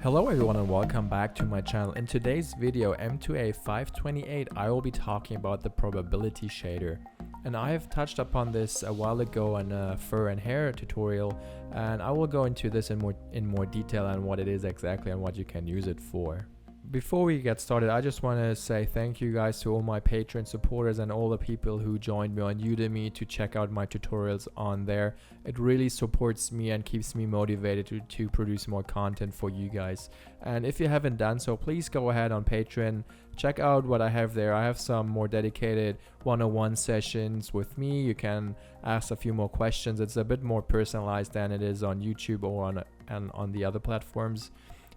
Hello everyone and welcome back to my channel. In today's video MtoA 528 I will be talking about the probability shader, and I have touched upon this a while ago in a fur and hair tutorial, and I will go into this in more detail on what it is exactly and what you can use it for. Before we get started, I just want to say thank you guys to all my Patreon supporters and all the people who joined me on Udemy to check out my tutorials on there. It really supports me and keeps me motivated to produce more content for you guys. And if you haven't done so, please go ahead on Patreon, check out what I have there. I have some more dedicated one-on-one sessions with me. You can ask a few more questions. It's a bit more personalized than it is on YouTube or on the other platforms.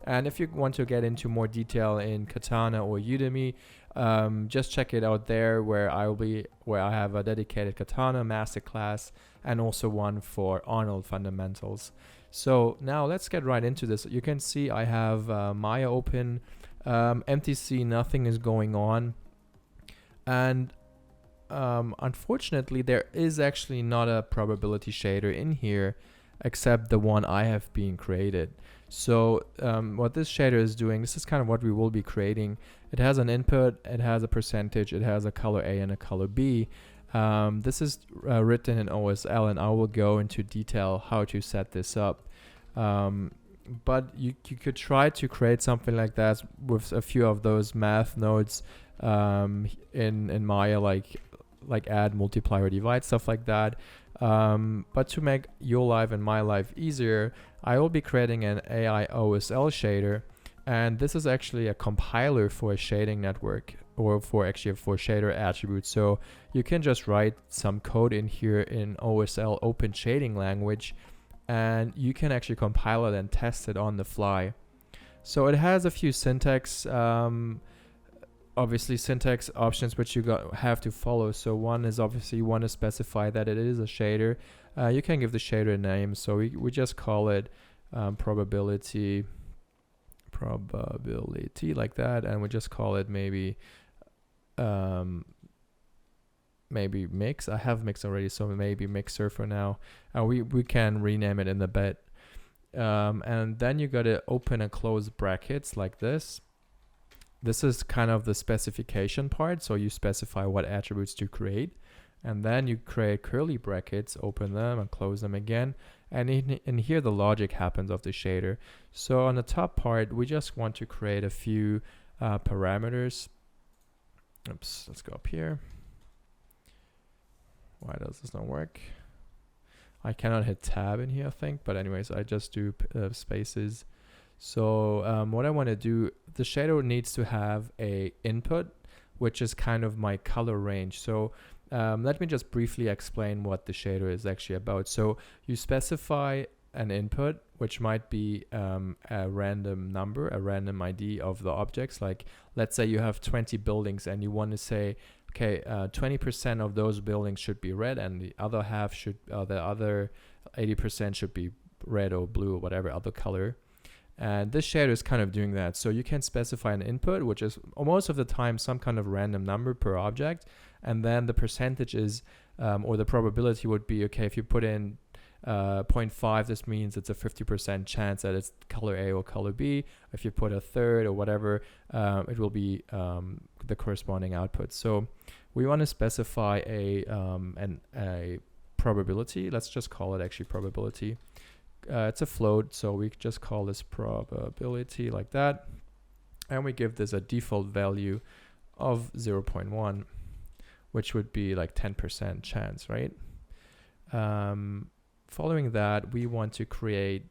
And if you want to get into more detail in Katana or Udemy, just check it out there where I have a dedicated Katana masterclass and also one for Arnold fundamentals. So now let's get right into this. You can see I have Maya open, MTC, nothing is going on. And unfortunately, there is actually not a probability shader in here except the one I have been created. So what this shader is doing, this is kind of what we will be creating. It has an input, it has a percentage, it has a color A and a color B. This is written in OSL, and I will go into detail how to set this up. But you could try to create something like that with a few of those math nodes in Maya, like add, multiply, or divide, stuff like that. But to make your life and my life easier, I will be creating an AI OSL shader, and this is actually a compiler for a shading network, or for shader attributes. So you can just write some code in here in OSL open shading language, and you can actually compile it and test it on the fly. So it has a few syntax obviously syntax options which you have to follow. So one is obviously you want to specify that it is a shader. You can give the shader a name, so we just call it probability like that, and we just call it maybe mix. I have mix already, so maybe mixer for now, and we can rename it in the bit. And then you got to open and close brackets like this. This is kind of the specification part, so you specify what attributes to create, and then you create curly brackets, open them and close them again, and in here the logic happens of the shader. So on the top part, we just want to create a few parameters. Oops, let's go up here. Why does this not work? I cannot hit tab in here, I think, but anyways, I just do spaces. So what I want to do, the shader needs to have a input, which is kind of my color range. So let me just briefly explain what the shader is actually about. So you specify an input, which might be a random number, a random ID of the objects. Like, let's say you have 20 buildings and you want to say, okay, 20% of those buildings should be red, and the other half should, the other 80% should be red or blue or whatever other color. And this shader is kind of doing that. So you can specify an input, which is most of the time some kind of random number per object, and then the percentage is, or the probability would be, okay, if you put in 0.5, this means it's a 50% chance that it's color A or color B. If you put a third or whatever, it will be the corresponding output. So we want to specify a probability. Let's just call it actually probability. It's a float, so we just call this probability like that, and we give this a default value of 0.1, which would be like 10% chance, right? Following that, we want to create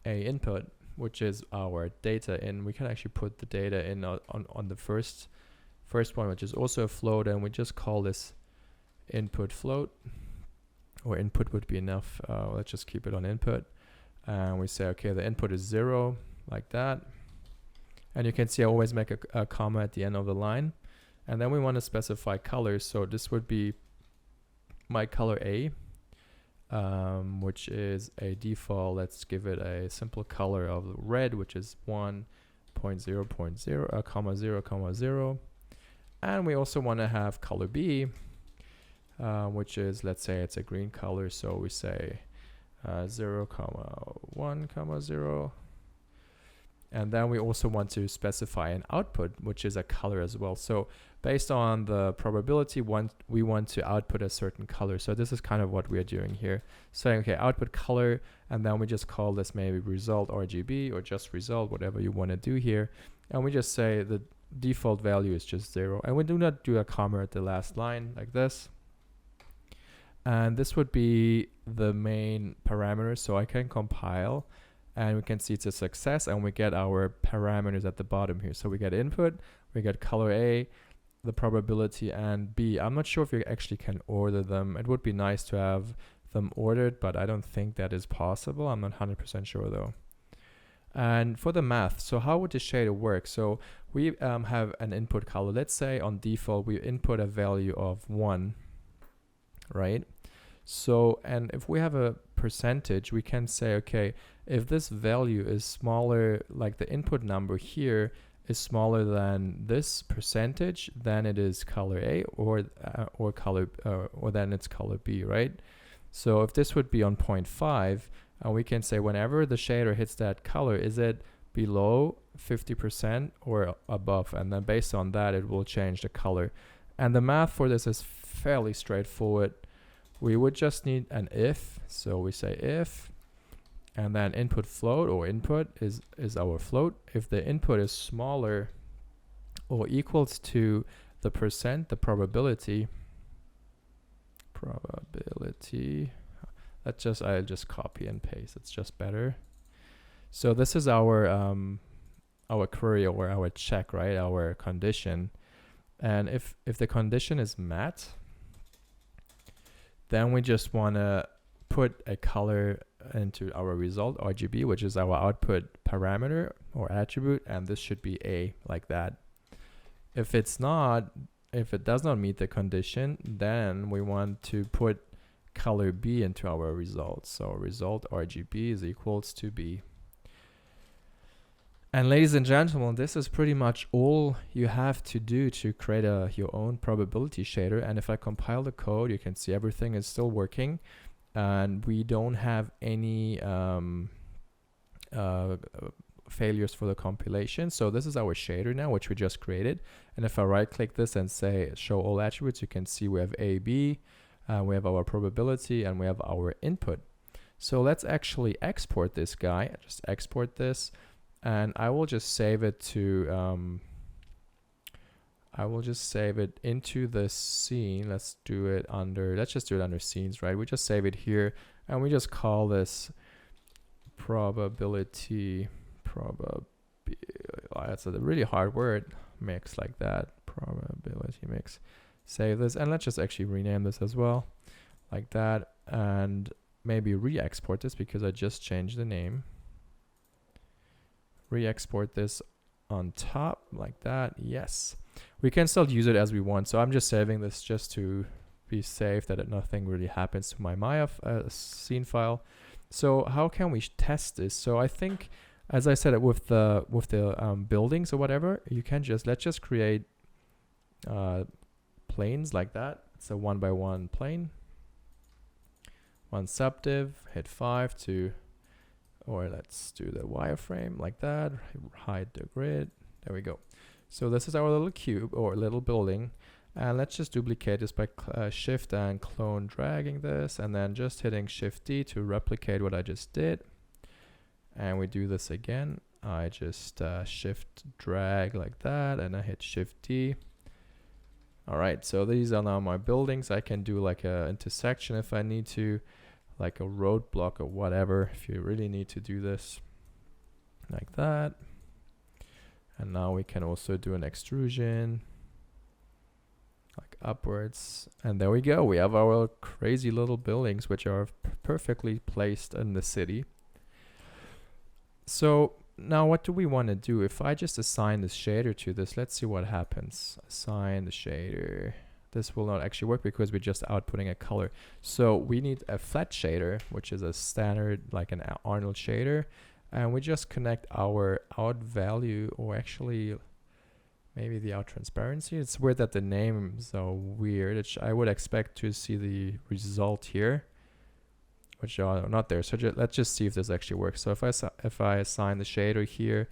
a input, which is our data, and we can actually put the data in on the first one, which is also a float, and we just call this input float. Or input would be enough. Let's just keep it on input, and we say, okay, the input is 0 like that, and you can see I always make a comma at the end of the line, and then we want to specify colors. So this would be my color A, which is a default. Let's give it a simple color of red, which is 1.0.0, comma 0, comma 0, and we also want to have color B, which is, let's say it's a green color, so we say 0, 1, 0, And then we also want to specify an output, which is a color as well. So based on the probability, we want to output a certain color. So this is kind of what we are doing here. Saying, okay, output color, and then we just call this maybe result RGB or just result, whatever you want to do here. And we just say the default value is just 0. And we do not do a comma at the last line like this. And this would be the main parameter. So I can compile and we can see it's a success, and we get our parameters at the bottom here. So we get input, we get color A, the probability, and B. I'm not sure if you actually can order them. It would be nice to have them ordered, but I don't think that is possible. I'm not 100% sure though. And for the math, so how would the shader work? So we have an input color. Let's say on default we input a value of 1, right? So, and if we have a percentage, we can say, okay, if this value is smaller, like the input number here is smaller than this percentage, then it is color A, or then it's color B, right? So if this would be on 0.5, we can say whenever the shader hits that color, is it below 50% or above? And then based on that, it will change the color. And the math for this is fairly straightforward. We would just need an if. So we say if, and then input float, or input is our float. If the input is smaller or equals to the percent, the probability, I'll just copy and paste. It's just better. So this is our query or our check, right? Our condition. And if the condition is met, then we just want to put a color into our result RGB, which is our output parameter or attribute, and this should be A, like that. If it does not meet the condition, then we want to put color B into our result. So result RGB is equals to B. And ladies and gentlemen, this is pretty much all you have to do to create your own probability shader. And if I compile the code, you can see everything is still working, and we don't have any failures for the compilation. So this is our shader now, which we just created. And if I right click this and say show all attributes, you can see we have A, B, we have our probability, and we have our input. So let's actually export this guy. Just export this. And I will just save it to, into the scene. Let's just do it under scenes, right? We just save it here, and we just call this probability, that's a really hard word, mix, like that, probability mix. Save this, and let's just actually rename this as well, like that, and maybe re-export this because I just changed the name. Re-export this on top like that. Yes, we can still use it as we want. So I'm just saving this just to be safe that nothing really happens to my Maya scene file. So how can we test this? So I think, as I said, with the buildings or whatever, you can let's just create planes like that. It's a 1x1 plane, one subdiv, hit 5 to, or let's do the wireframe like that, hide the grid. There we go. So this is our little cube or little building. And let's just duplicate this by shift and clone dragging this, and then just hitting shift D to replicate what I just did. And we do this again. I just shift drag like that, and I hit shift D. All right, so these are now my buildings. I can do like a intersection if I need to, like a roadblock or whatever, if you really need to do this like that. And now we can also do an extrusion like upwards, and there we go. We have our crazy little buildings which are perfectly placed in the city. So now what do we want to do? If I just assign this shader to this, let's see what happens. Assign the shader. This will not actually work because we're just outputting a color. So we need a flat shader, which is a standard, like an Arnold shader. And we just connect our out value, or actually maybe the out transparency. It's weird that the names are weird. I would expect to see the result here, which are not there. So let's just see if this actually works. So if I assign the shader here,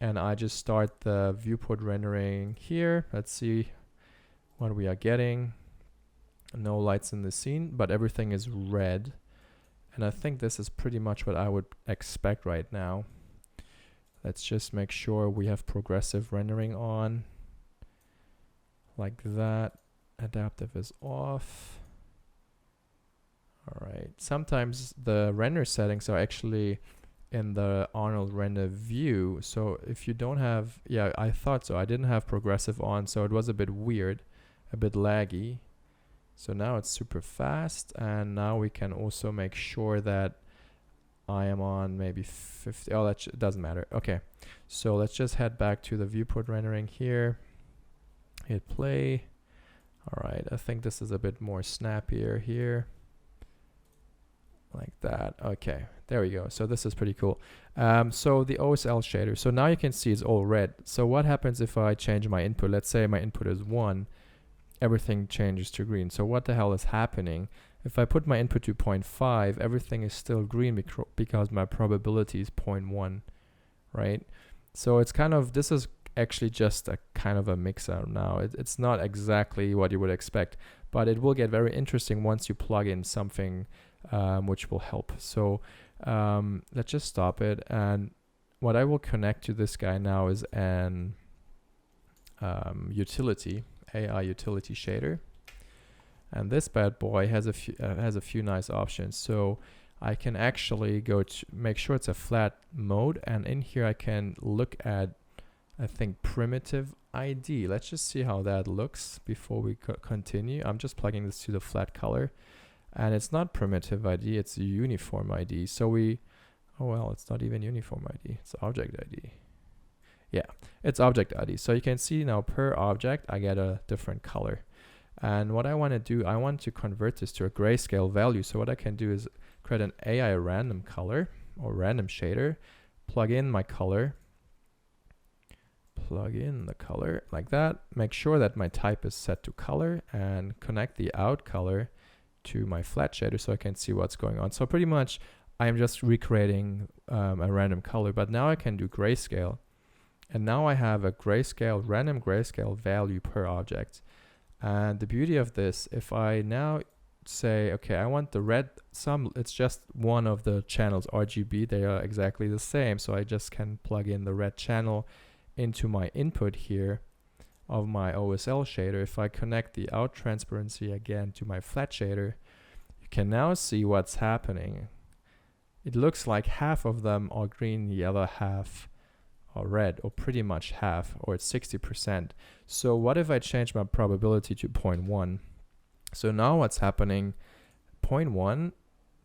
and I just start the viewport rendering here. Let's see what we are getting. No lights in the scene, but everything is red. And I think this is pretty much what I would expect right now. Let's just make sure we have progressive rendering on. Like that. Adaptive is off. Alright. Sometimes the render settings are actually in the Arnold render view. So if you don't have, yeah, I thought so. I didn't have progressive on, so it was a bit weird, a bit laggy. So now it's super fast, and now we can also make sure that I am on maybe 50. Oh, that doesn't matter. Okay, so let's just head back to the viewport rendering here. Hit play. All right, I think this is a bit more snappier here. Like that. Okay, there we go. So this is pretty cool. So the OSL shader. So now you can see it's all red. So what happens if I change my input? Let's say my input is 1. Everything changes to green. So what the hell is happening? If I put my input to 0.5, everything is still green because my probability is 0.1, right? So it's kind of, this is actually just a kind of a mix-up now. It's not exactly what you would expect, but it will get very interesting once you plug in something which will help. So let's just stop it. And what I will connect to this guy now is an utility. AI utility shader, and this bad boy has a few nice options. So I can actually go to make sure it's a flat mode, and in here I can look at, I think, primitive ID. Let's just see how that looks before we continue. I'm just plugging this to the flat color, and it's not primitive ID, it's uniform ID. So oh well, it's not even uniform ID, it's object ID. Yeah, it's object ID. So you can see now per object, I get a different color. And what I want to do, I want to convert this to a grayscale value. So what I can do is create an AI random color or random shader, plug in my color, plug in the color like that, make sure that my type is set to color, and connect the out color to my flat shader so I can see what's going on. So pretty much I'm just recreating a random color, but now I can do grayscale. And now I have a grayscale, random grayscale value per object. And the beauty of this, if I now say, okay, I want the red sum, it's just one of the channels, RGB, they are exactly the same. So I just can plug in the red channel into my input here of my OSL shader. If I connect the out transparency again to my flat shader, you can now see what's happening. It looks like half of them are green, the other half or red, or pretty much half, or it's 60%. So what if I change my probability to 0.1? So now what's happening, 0.1,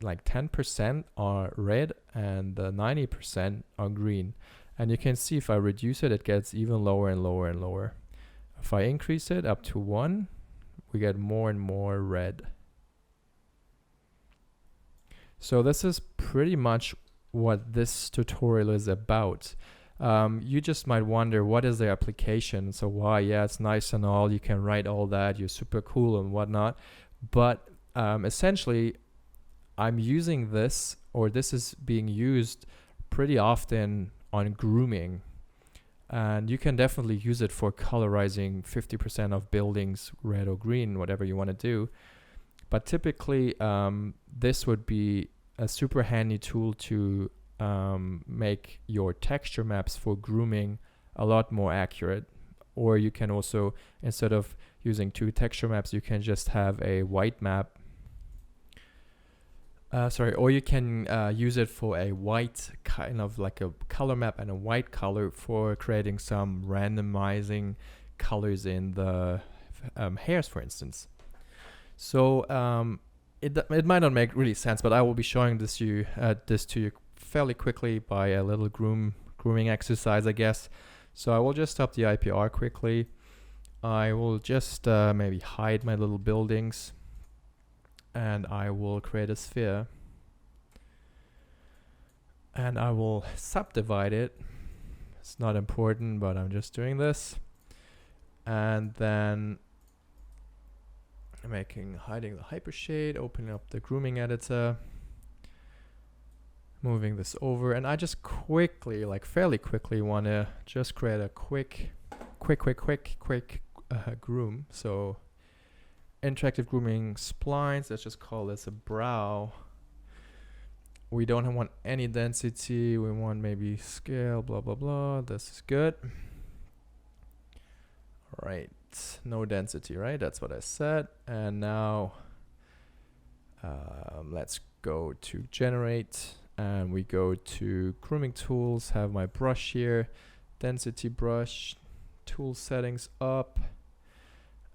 like 10% are red and 90% are green. And you can see if I reduce it, it gets even lower and lower and lower. If I increase it up to 1, we get more and more red. So this is pretty much what this tutorial is about. You just might wonder, what is the application? So why, yeah, it's nice and all, you can write all that, you're super cool and whatnot, but essentially I'm using this, or this is being used pretty often on grooming, and you can definitely use it for colorizing 50% of buildings red or green, whatever you want to do. But typically this would be a super handy tool to make your texture maps for grooming a lot more accurate. Or you can also, instead of using 2 texture maps, you can just have a white map. Or you can use it for a white, kind of like a color map, and a white color for creating some randomizing colors in the hairs, for instance. So it might not make really sense, but I will be showing this to you fairly quickly by a little grooming exercise, I guess. So I will just stop the IPR quickly. I will just maybe hide my little buildings, and I will create a sphere, and I will subdivide it. It's not important, but I'm just doing this. And then hiding the hypershade, opening up the grooming editor, moving this over, and I just quickly, like fairly quickly, want to just create a quick groom. So interactive grooming splines, let's just call this a brow. We don't want any density, we want maybe scale, blah blah blah. This is good. All right, no density, right? That's what I said. And now let's go to generate, and we go to grooming tools, have my brush here, density brush, tool settings up,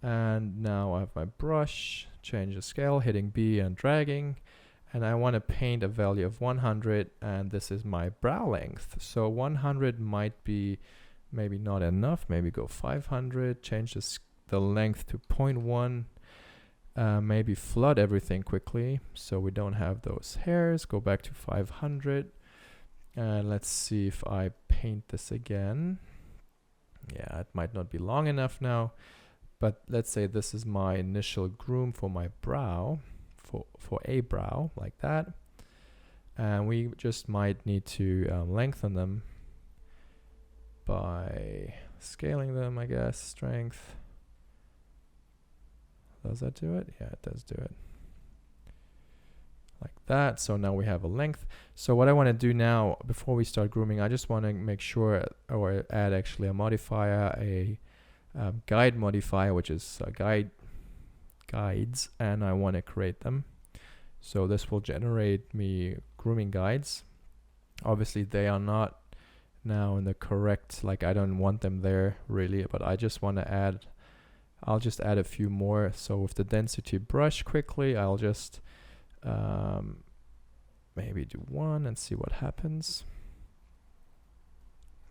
and now I have my brush, change the scale, hitting B and dragging, and I want to paint a value of 100, and this is my brow length. So 100 might be maybe not enough, maybe go 500, change the length to 0.1, maybe flood everything quickly so we don't have those hairs, go back to 500, and let's see if I paint this again. Yeah, it might not be long enough now, but let's say this is my initial groom for my brow, for a brow, like that. And we just might need to lengthen them by scaling them, I guess. Strength. Does that do it? Yeah, it does do it. Like that. So now we have a length. So what I want to do now, before we start grooming, I just want to make sure, or add actually a modifier, a guide modifier, which is guides, and I want to create them. So this will generate me grooming guides. Obviously they are not now in the correct, like I don't want them there really, but I just want to add, I'll just add a few more. So with the density brush quickly, I'll just maybe do one and see what happens.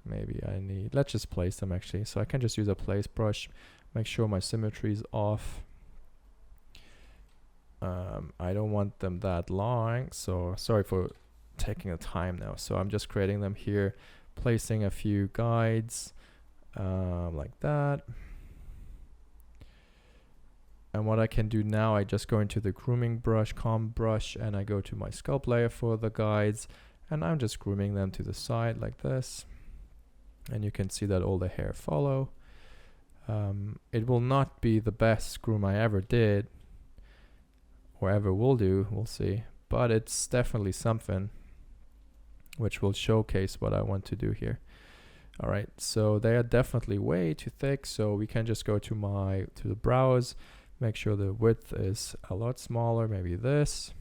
Maybe I need, let's just place them actually. So I can just use a place brush, make sure my symmetry is off. I don't want them that long, so sorry for taking the time now. So I'm just creating them here, placing a few guides like that. And what I can do now, I just go into the grooming brush, comb brush, and I go to my sculpt layer for the guides, and I'm just grooming them to the side like this. And you can see that all the hair follow. It will not be the best groom I ever did, or ever will do, we'll see. But it's definitely something which will showcase what I want to do here. All right, so they are definitely way too thick, so we can just go to the brows, make sure the width is a lot smaller, maybe this.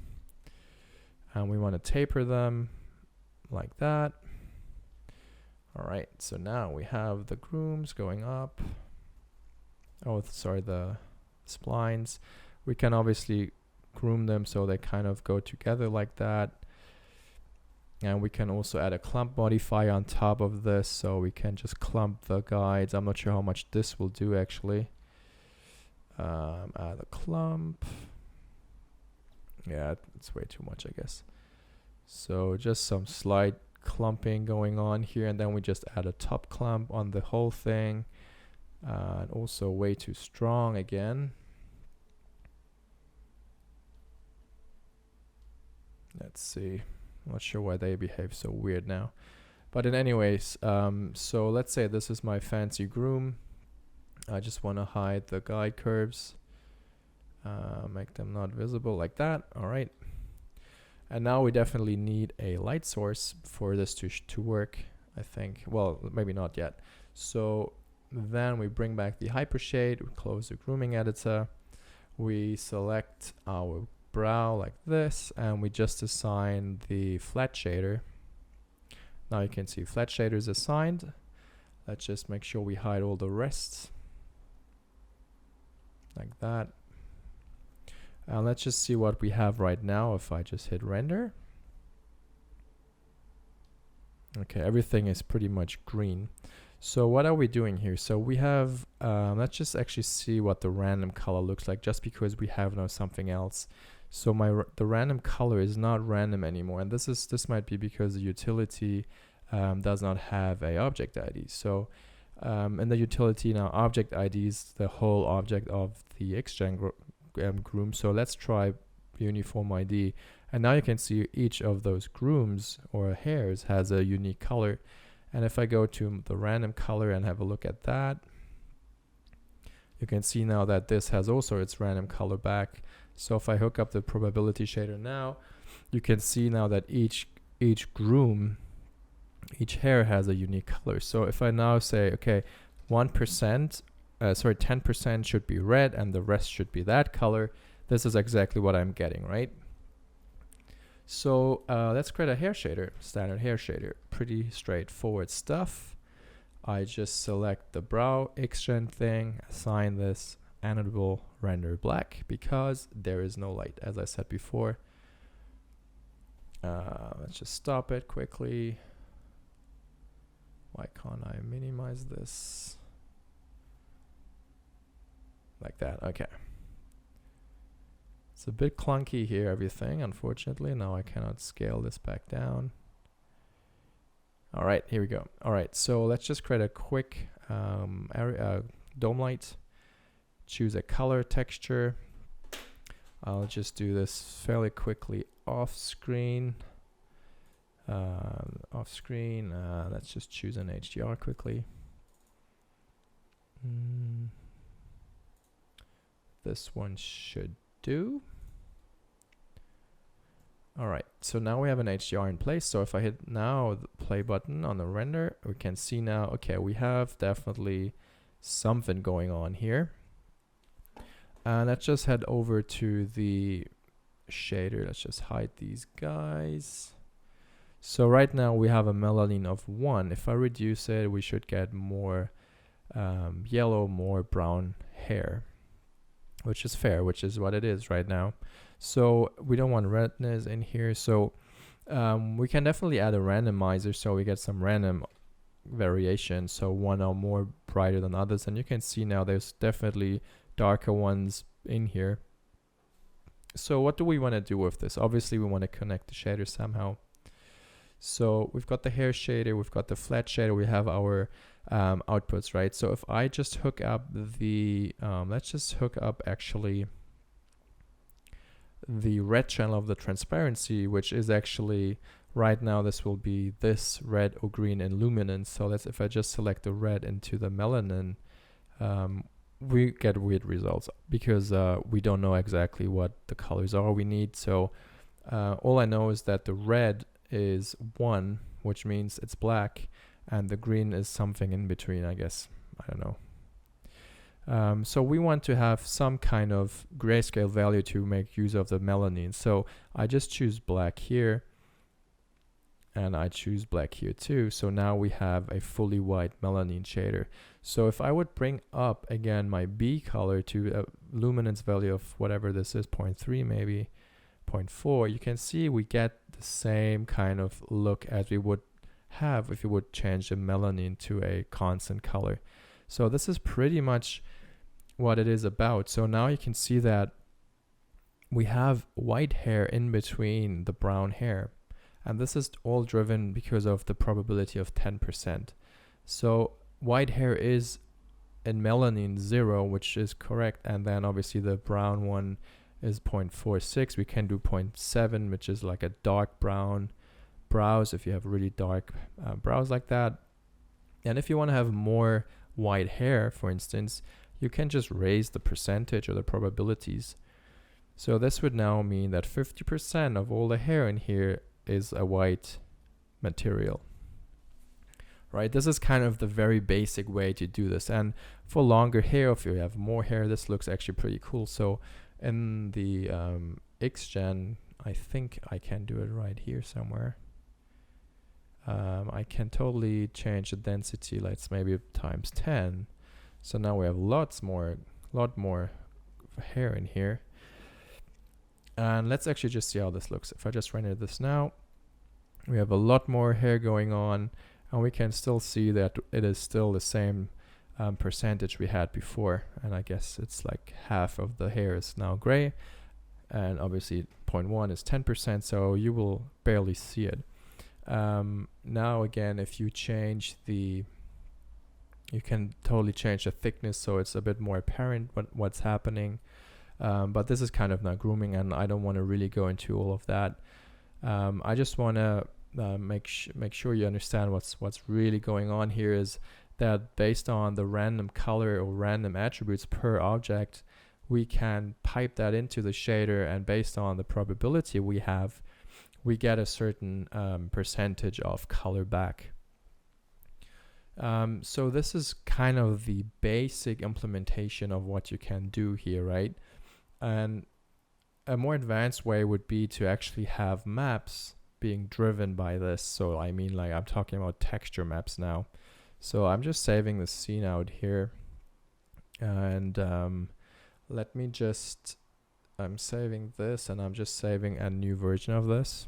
And we want to taper them like that. All right, so now we have the grooms going up. Oh, sorry, the splines. We can obviously groom them so they kind of go together like that. And we can also add a clump modifier on top of this, so we can just clump the guides. I'm not sure how much this will do actually. Add a clump. Yeah, it's way too much, I guess. So just some slight clumping going on here, and then we just add a top clump on the whole thing. And also way too strong again. Let's see. I'm not sure why they behave so weird now. But in anyways, so let's say this is my fancy groom. I just want to hide the guide curves. Make them not visible like that. All right. And now we definitely need a light source for this to work, I think. Well, maybe not yet. So then we bring back the hypershade. We close the grooming editor. We select our brow like this, and we just assign the flat shader. Now you can see flat shader is assigned. Let's just make sure we hide all the rests like that. And let's just see what we have right now if I just hit render. Okay, everything is pretty much green. So what are we doing here? So we have, let's just actually see what the random color looks like, just because we have now something else. So the random color is not random anymore, and this might be because the utility does not have a object ID. So in the utility now, object ID is the whole object of the XGen groom. So let's try uniform ID, And now you can see each of those grooms or hairs has a unique color. And if I go to the random color and have a look at that, you can see now that this has also its random color back. So if I hook up the probability shader now, you can see now that each groom, each hair has a unique color. So if I now say, okay, 10% should be red and the rest should be that color, this is exactly what I'm getting, right? So let's create a hair shader, standard hair shader. Pretty straightforward stuff. I just select the brow extend thing, assign this anodable render black because there is no light, as I said before. Let's just stop it quickly. Why can't I minimize this? Like that, okay. It's a bit clunky here, everything, unfortunately. Now I cannot scale this back down. All right, here we go. All right, so let's just create a quick dome light. Choose a color texture. I'll just do this fairly quickly off screen. Let's just choose an HDR quickly. This one should do. All right, so now we have an HDR in place. So if I hit now the play button on the render, we can see now, okay, we have definitely something going on here. Let's just head over to the shader. Let's just hide these guys. So right now we have a melanin of 1. If I reduce it, we should get more yellow, more brown hair, which is fair, which is what it is right now. So we don't want redness in here. So we can definitely add a randomizer so we get some random variation. So one are more brighter than others. And you can see now there's definitely darker ones in here. So what do we want to do with this? Obviously we want to connect the shader somehow. So we've got the hair shader, we've got the flat shader, we have our outputs, right? So if I just hook up the, let's just hook up actually the red channel of the transparency, which is actually right now, this will be this red or green in luminance. So that's if I just select the red into the melanin, we get weird results because we don't know exactly what the colors are we need. So all I know is that the red is 1, which means it's black, and the green is something in between, I guess. I don't know. So we want to have some kind of grayscale value to make use of the melanin. So I just choose black here, and I choose black here too. So now we have a fully white melanin shader. So if I would bring up again my B color to a luminance value of whatever this is, 0.3 maybe, 0.4, you can see we get the same kind of look as we would have if you would change the melanin to a constant color. So this is pretty much what it is about. So now you can see that we have white hair in between the brown hair, and this is all driven because of the probability of 10%. So white hair is in melanin 0, which is correct, and then obviously the brown one is 0.46. We can do 0.7, which is like a dark brown brows if you have really dark brows like that. And if you want to have more white hair, for instance, you can just raise the percentage or the probabilities. So this would now mean that 50% of all the hair in here is a white material. Right, this is kind of the very basic way to do this. And for longer hair, if you have more hair, this looks actually pretty cool. So in the XGen, I think I can do it right here somewhere. I can totally change the density, let's maybe times 10. So now we have lot more hair in here. And let's actually just see how this looks. If I just render this now, we have a lot more hair going on, and we can still see that it is still the same percentage we had before. And I guess it's like half of the hair is now gray, and obviously 0.1 is 10%, so you will barely see it. Now again, if you change the, you can totally change the thickness so it's a bit more apparent what's happening. But this is kind of not grooming, and I don't want to really go into all of that. I just want to make sure you understand what's really going on here is that based on the random color or random attributes per object, we can pipe that into the shader, and based on the probability we have, we get a certain percentage of color back. So this is kind of the basic implementation of what you can do here, right? And a more advanced way would be to actually have maps being driven by this. So I mean, like, I'm talking about texture maps now. So I'm just saving the scene out here, and let me just, I'm saving this, and I'm just saving a new version of this.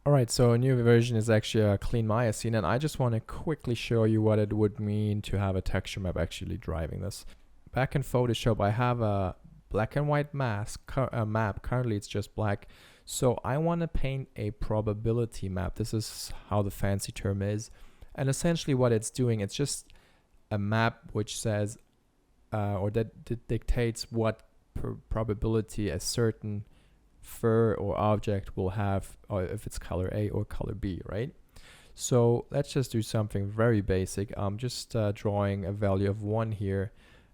Alright, so a new version is actually a clean Maya scene, and I just want to quickly show you what it would mean to have a texture map actually driving this. Back in Photoshop, I have a black and white map. Currently it's just black. So I want to paint a probability map. This is how the fancy term is. And essentially what it's doing, it's just a map which says, or that dictates what probability a certain fur or object will have, or if it's color A or color B, right? So let's just do something very basic. I'm just drawing a value of 1 here,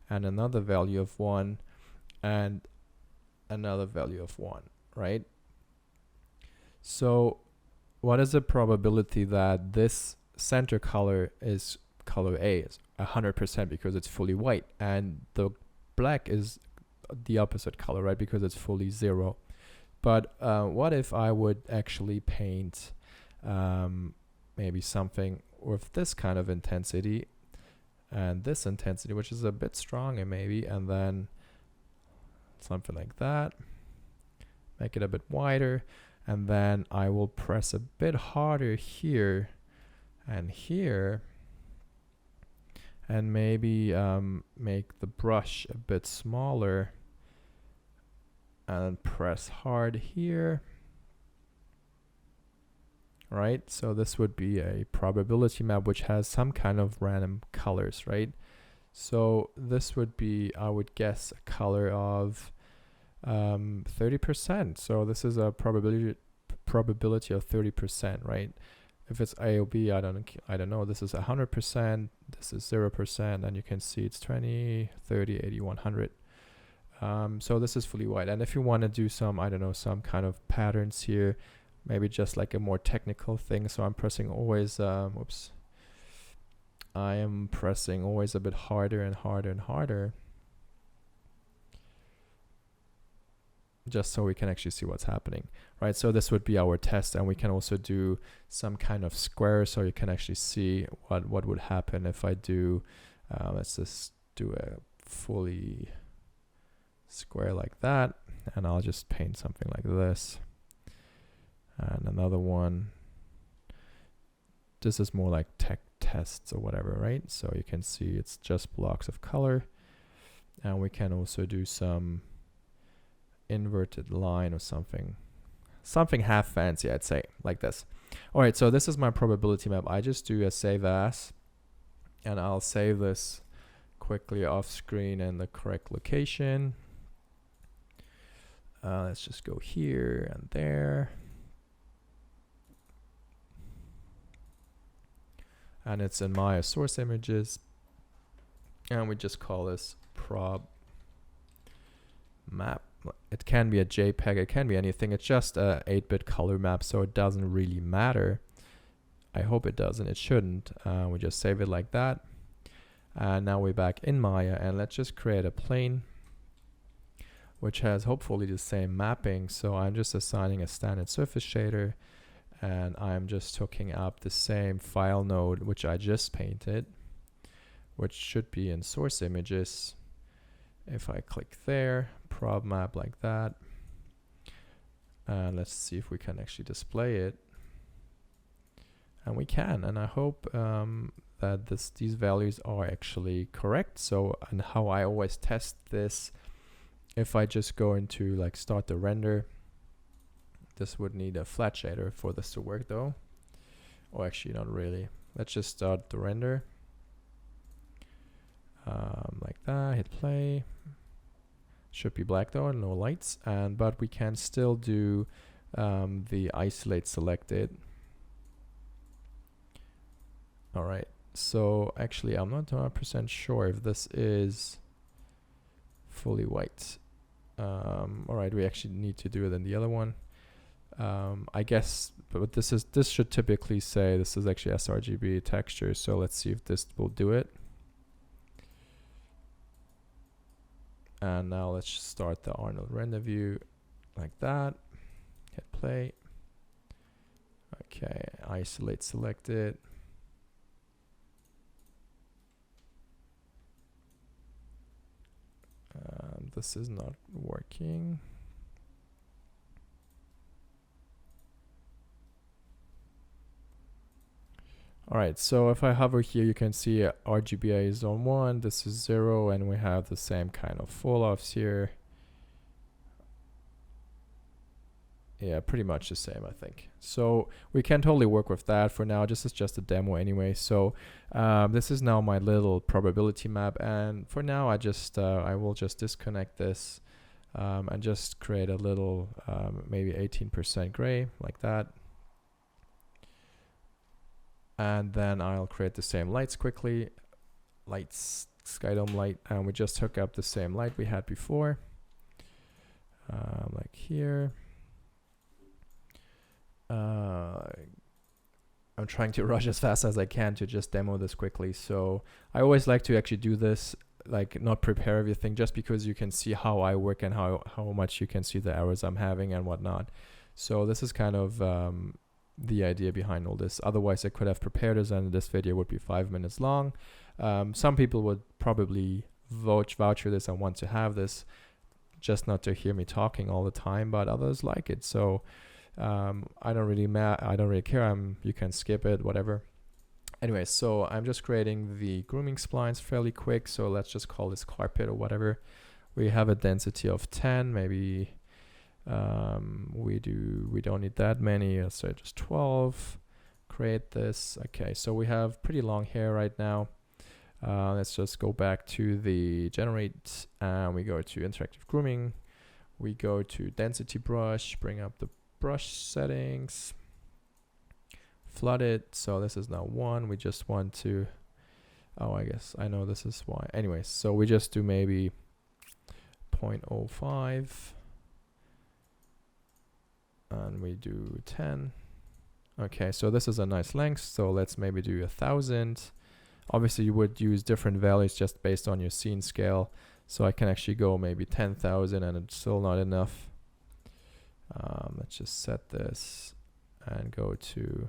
and another value of 1, and another value of 1, right? So what is the probability that this center color is color A? Is 100% because it's fully white, and the black is the opposite color, right? Because it's fully 0. But what if I would actually paint maybe something with this kind of intensity and this intensity, which is a bit stronger maybe, and then something like that, make it a bit wider, and then I will press a bit harder here and here, and maybe make the brush a bit smaller, and press hard here. Right, so this would be a probability map which has some kind of random colors, right? So this would be, I would guess, a color of 30%. So this is a probability of 30%, right? If it's A or B, I don't know. This is 100%, this is 0%, and you can see it's 20, 30, 80, 100. So this is fully white. And if you want to do some, I don't know, some kind of patterns here, maybe just like a more technical thing. So I'm pressing always, whoops. I am pressing always a bit harder and harder and harder, just so we can actually see what's happening, right? So this would be our test, and we can also do some kind of square, so you can actually see what would happen if I do, let's just do a fully square like that, and I'll just paint something like this. And another one. This is more like tech tests or whatever, right? So you can see it's just blocks of color. And we can also do some inverted line or something. Something half fancy, I'd say, like this. All right, so this is my probability map. I just do a save as, and I'll save this quickly off screen in the correct location. Let's just go here and there. And it's in Maya source images, and we just call this prob map. It can be a JPEG, it can be anything. It's just a 8-bit color map, so it doesn't really matter. I hope it doesn't. It shouldn't. We just save it like that, and now we're back in Maya, and let's just create a plane which has hopefully the same mapping. So I'm just assigning a standard surface shader, and I'm just hooking up the same file node which I just painted, which should be in source images. If I click there, prob map like that, and let's see if we can actually display it. And we can, and I hope that these values are actually correct. So, and how I always test this, if I just go into like start the render, this would need a flat shader for this to work though. Or actually not really. Let's just start the render. like that. Hit play. Should be black though, no lights, but we can still do the isolate selected. All right, so actually I'm not 100% sure if this is fully white. All right, we actually need to do it in the other one. I guess, but this should typically say this is actually sRGB texture. So let's see if this will do it. And now let's start the Arnold render view like that. Hit play. Okay, isolate selected. This is not working. All right, so if I hover here, you can see RGBA is on 1, this is 0, and we have the same kind of fall-offs here. Yeah, pretty much the same, I think. So we can totally work with that for now. This is just a demo anyway. So this is now my little probability map, and for now I will just disconnect this and just create a little maybe 18% gray like that. And then I'll create the same lights quickly. Lights, sky dome light, and we just hook up the same light we had before. Like here. I'm trying to rush as fast as I can to just demo this quickly. So I always like to actually do this, like not prepare everything, just because you can see how I work and how much you can see the errors I'm having and whatnot. So this is kind of the idea behind all this. Otherwise I could have prepared this and this video would be 5 minutes long. Some people would probably vouch for this and want to have this, just not to hear me talking all the time, but others like it. So I don't really care. You can skip it, whatever. Anyway, so I'm just creating the grooming splines fairly quick. So let's just call this carpet or whatever. We have a density of 10, maybe. We don't need that many. Let's say just 12. Create this. Okay, so we have pretty long hair right now. Let's just go back to the generate, and we go to interactive grooming. We go to density brush, bring up the brush settings, flood it. So this is now 1. We just want to, oh, I guess I know this is why. Anyways, so we just do maybe 0.05 and we do 10. Okay, so this is a nice length. So let's maybe do 1,000. Obviously you would use different values just based on your scene scale. So I can actually go maybe 10,000 and it's still not enough. Let's just set this and go to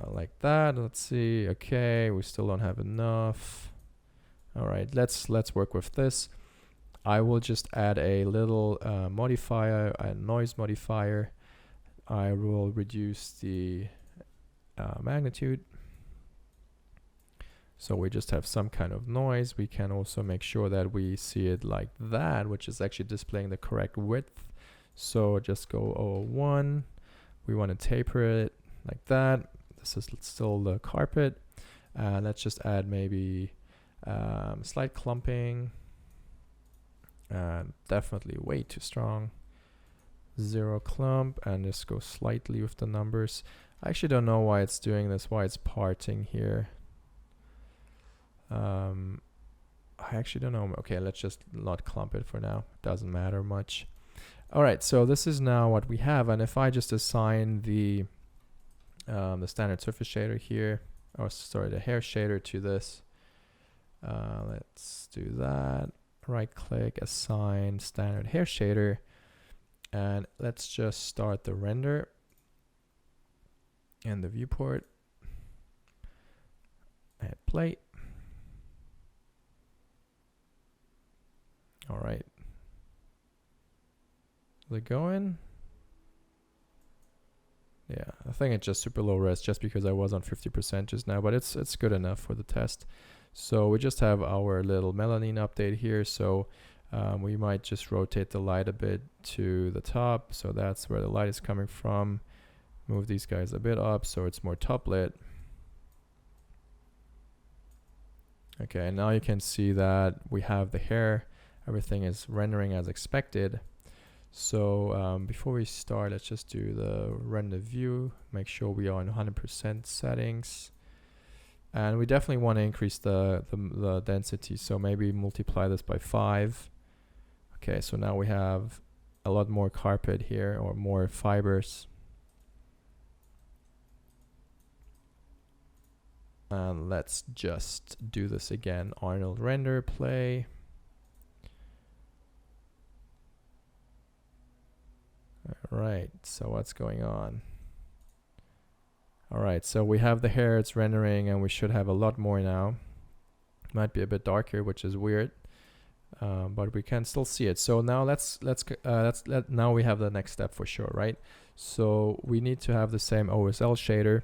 like that. Let's see. Okay, we still don't have enough. All right, let's work with this. I will just add a little modifier, a noise modifier. I will reduce the magnitude. So we just have some kind of noise. We can also make sure that we see it like that, which is actually displaying the correct width. So just go 0.01. We want to taper it like that. This is still the carpet. Let's just add maybe slight clumping. Definitely way too strong. 0 clump, and just go slightly with the numbers. I actually don't know why it's doing this, why it's parting here. I actually don't know. Okay, let's just not clump it for now. Doesn't matter much. All right, so this is now what we have, and if I just assign the standard surface shader here, or sorry, the hair shader to this, let's do that. Right click, assign standard hair shader, and let's just start the render and the viewport. Hit play. All right. Is it going? Yeah, I think it's just super low res just because I was on 50% just now, but it's good enough for the test. So we just have our little melanin update here. So we might just rotate the light a bit to the top. So that's where the light is coming from. Move these guys a bit up so it's more top lit. Okay, and now you can see that we have the hair. Everything is rendering as expected. So before we start, let's just do the render view. Make sure we are in 100% settings. And we definitely want to increase the density. So maybe multiply this by 5. Okay, so now we have a lot more carpet here, or more fibers. And let's just do this again. Arnold render, play. All right, so what's going on? All right, so we have the hair, it's rendering, and we should have a lot more now. Might be a bit darker, which is weird, but we can still see it. So now now we have the next step for sure, right? So we need to have the same OSL shader.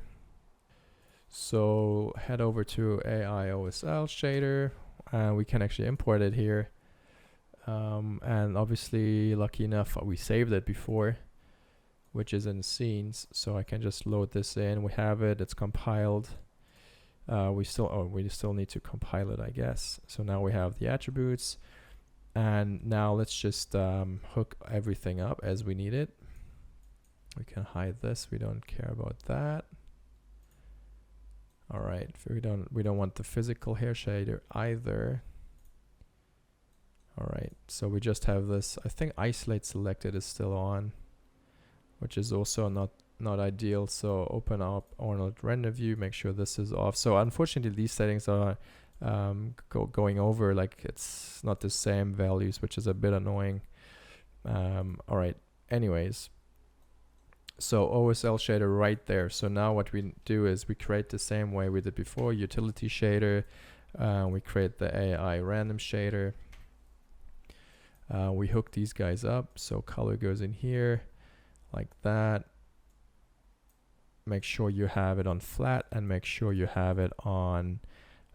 So head over to AI OSL Shader, and we can actually import it here. And obviously, lucky enough, we saved it before, which is in scenes. So I can just load this in. We have it. It's compiled. We still need to compile it, I guess. So now we have the attributes, and now let's just hook everything up as we need it. We can hide this. We don't care about that. All right, we don't want the physical hair shader either. All right, so we just have this. I think isolate selected is still on, which is also not ideal. So open up Arnold render view, make sure this is off. So unfortunately, these settings are going over, like it's not the same values, which is a bit annoying. All right, anyways. So OSL shader right there. So now what we do is we create the same way we did before, utility shader. We create the AI random shader. We hook these guys up. So color goes in here like that. Make sure you have it on flat, and make sure you have it on,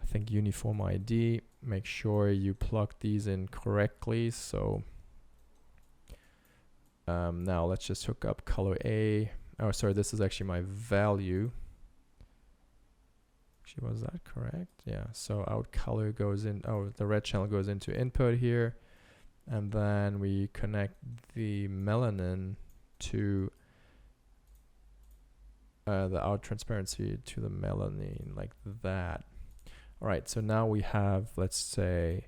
I think, uniform ID. Make sure you plug these in correctly. So now let's just hook up color A. Oh, sorry, this is actually my value. Actually, was that correct? Yeah, so out color goes in, the red channel goes into input here. And then we connect the melanin to the out transparency to the melanin, like that. All right, so now we have, let's say,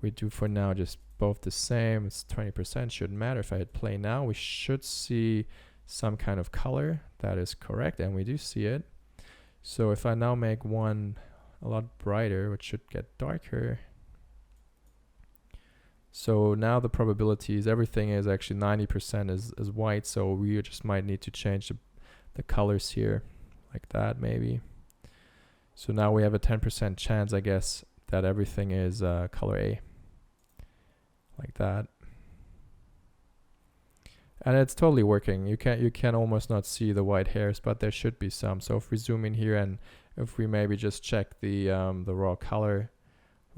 we do for now just both the same. It's 20%, shouldn't matter. If I hit play now, we should see some kind of color. That is correct, and we do see it. So if I now make one a lot brighter, which should get darker. So now the probabilities, everything is actually 90% is white. So we just might need to change the colors here, like that maybe. So now we have a 10% chance, I guess, that everything is color A, like that. And it's totally working. You can almost not see the white hairs, but there should be some. So if we zoom in here, and if we maybe just check the raw color,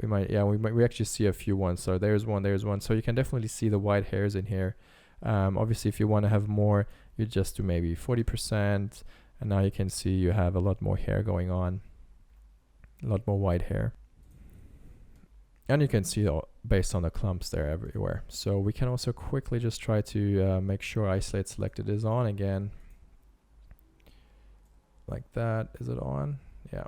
we might, yeah, we actually see a few ones. So there's one. So you can definitely see the white hairs in here. Obviously, if you want to have more, you just do maybe 40%, and now you can see you have a lot more hair going on, a lot more white hair. And you can see based on the clumps there everywhere. So we can also quickly just try to make sure isolate selected is on again. Like that. Is it on? Yeah.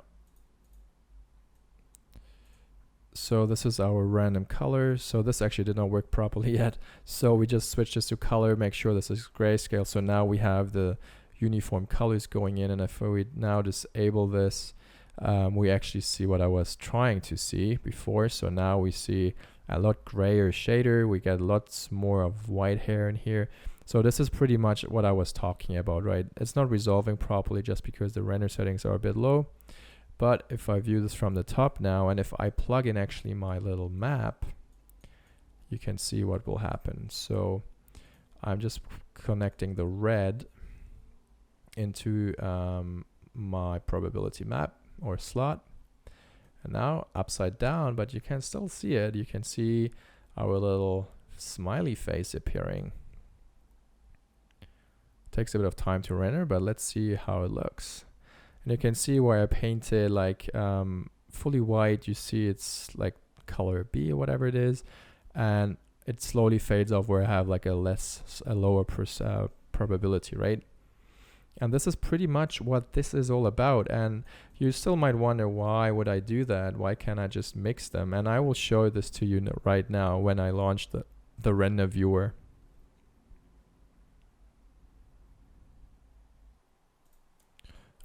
So this is our random color. So this actually did not work properly yet. So we just switched this to color, make sure this is grayscale. So now we have the uniform colors going in. And if we now disable this, we actually see what I was trying to see before. So now we see a lot grayer shader. We get lots more of white hair in here. So this is pretty much what I was talking about, right? It's not resolving properly just because the render settings are a bit low. But if I view this from the top now, and if I plug in actually my little map, you can see what will happen. So I'm just connecting the red into my probability map or slot, and now upside down, but you can still see it. You can see our little smiley face appearing. Takes a bit of time to render, but let's see how it looks. And you can see where I painted like fully white, you see it's like color B or whatever it is, and it slowly fades off where I have like a lower probability, right? And this is pretty much what this is all about. And you still might wonder, why would I do that? Why can't I just mix them? And I will show this to you right now when I launch the render viewer.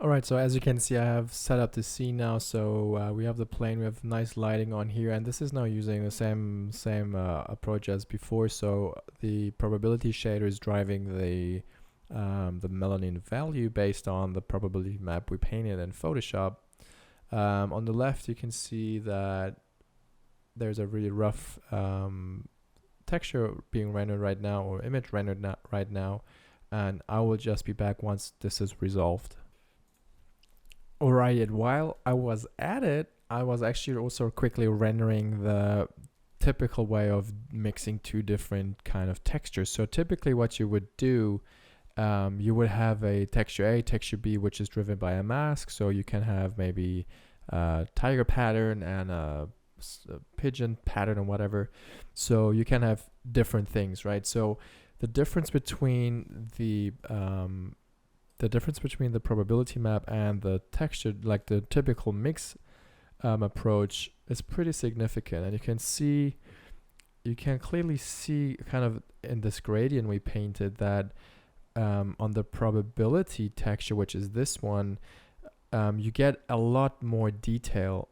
Alright, so as you can see, I have set up the scene now. So we have the plane, we have nice lighting on here, and this is now using the same approach as before. So the probability shader is driving the melanin value based on the probability map we painted in Photoshop. On the left, you can see that there's a really rough texture being rendered right now, or image rendered right now, and I will just be back once this is resolved. Alright, while I was at it, I was actually also quickly rendering the typical way of mixing two different kind of textures. So typically what you would do, you would have a texture A, texture B, which is driven by a mask. So you can have maybe a tiger pattern and a pigeon pattern or whatever. So you can have different things, right? So the difference between the probability map and the texture, like the typical mix approach, is pretty significant. And you can clearly see kind of in this gradient we painted that on the probability texture, which is this one, you get a lot more detail,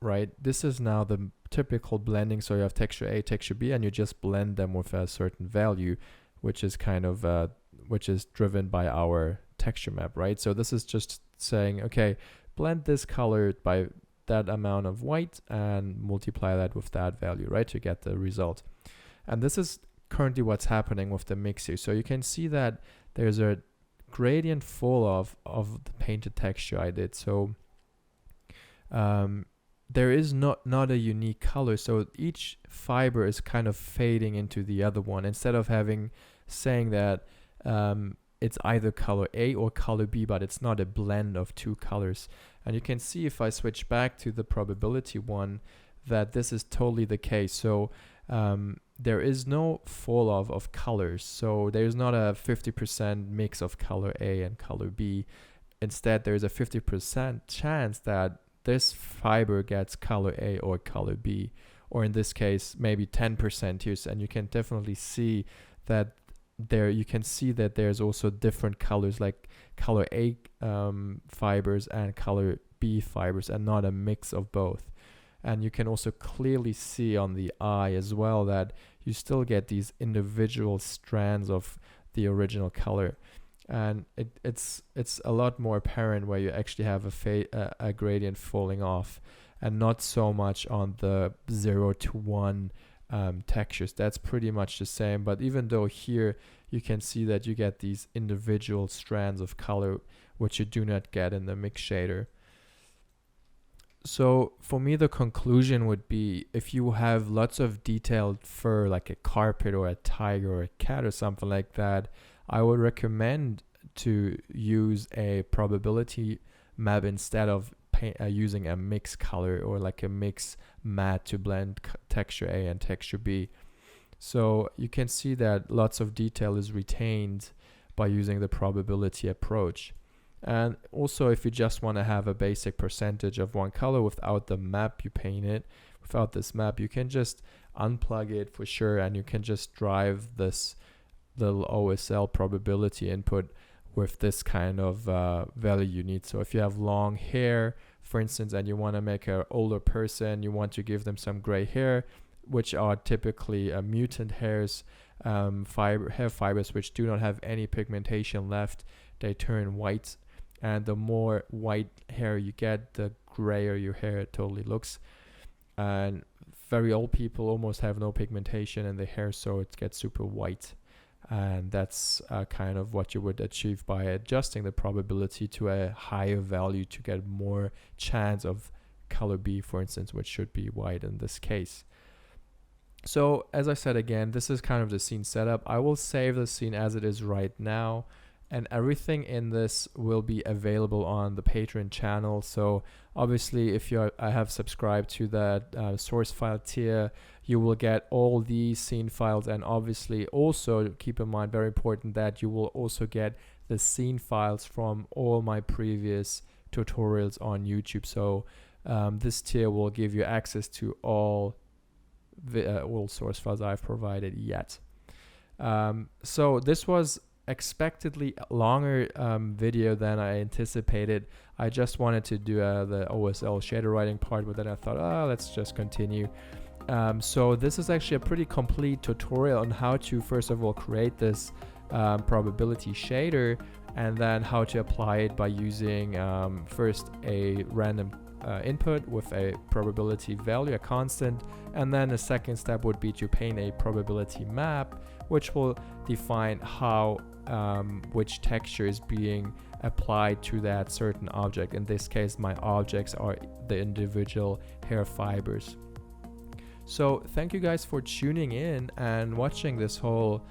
right? This is now the typical blending. So you have texture A, texture B, and you just blend them with a certain value, which is kind of which is driven by our texture map, right? So this is just saying, okay, blend this color by that amount of white and multiply that with that value, right, to get the result. And this is currently what's happening with the mix here. So you can see that there's a gradient full of the painted texture I did. So there is not a unique color. So each fiber is kind of fading into the other one, instead of saying that it's either color A or color B, but it's not a blend of two colors. And you can see if I switch back to the probability one that this is totally the case. So there is no fall off of colors. So there's not a 50% mix of color A and color B. Instead, there's a 50% chance that this fiber gets color A or color B, or in this case, maybe 10% here. And you can definitely see that you can see that there's also different colors, like color A fibers and color B fibers, and not a mix of both. And you can also clearly see on the eye as well that you still get these individual strands of the original color. And it's a lot more apparent where you actually have a gradient falling off, and not so much on the 0 to 1 textures. That's pretty much the same, but even though here you can see that you get these individual strands of color, which you do not get in the mix shader. So for me, the conclusion would be, if you have lots of detailed fur, like a carpet or a tiger or a cat or something like that, I would recommend to use a probability map instead of using a mix color or like a mix matte to blend texture A and texture B. So you can see that lots of detail is retained by using the probability approach. And also, if you just want to have a basic percentage of one color without the map you painted, without this map, you can just unplug it for sure, and you can just drive this little OSL probability input with this kind of value you need. So if you have long hair, for instance, and you want to make an older person, you want to give them some gray hair, which are typically mutant hairs, hair fibers which do not have any pigmentation left, they turn white. And the more white hair you get, the grayer your hair totally looks. And very old people almost have no pigmentation in their hair, so it gets super white. And that's kind of what you would achieve by adjusting the probability to a higher value to get more chance of color B, for instance, which should be white in this case. So as I said again, this is kind of the scene setup. I will save the scene as it is right now, and everything in this will be available on the Patreon channel. So obviously, if I have subscribed to that source file tier, you will get all these scene files, and obviously also keep in mind, very important, that you will also get the scene files from all my previous tutorials on YouTube. So this tier will give you access to all source files I've provided yet. So this was expectedly a longer video than I anticipated. I just wanted to do the OSL shader writing part, but then I thought, oh, let's just continue. So this is actually a pretty complete tutorial on how to, first of all, create this probability shader, and then how to apply it by using first a random input with a probability value, a constant, and then the second step would be to paint a probability map, which will define how which texture is being applied to that certain object. In this case, my objects are the individual hair fibers. So thank you guys for tuning in and watching this whole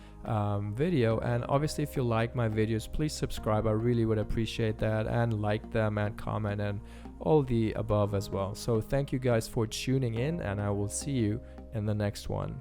video, and obviously if you like my videos, please subscribe. I really would appreciate that, and like them and comment and all the above as well. So thank you guys for tuning in, and I will see you in the next one.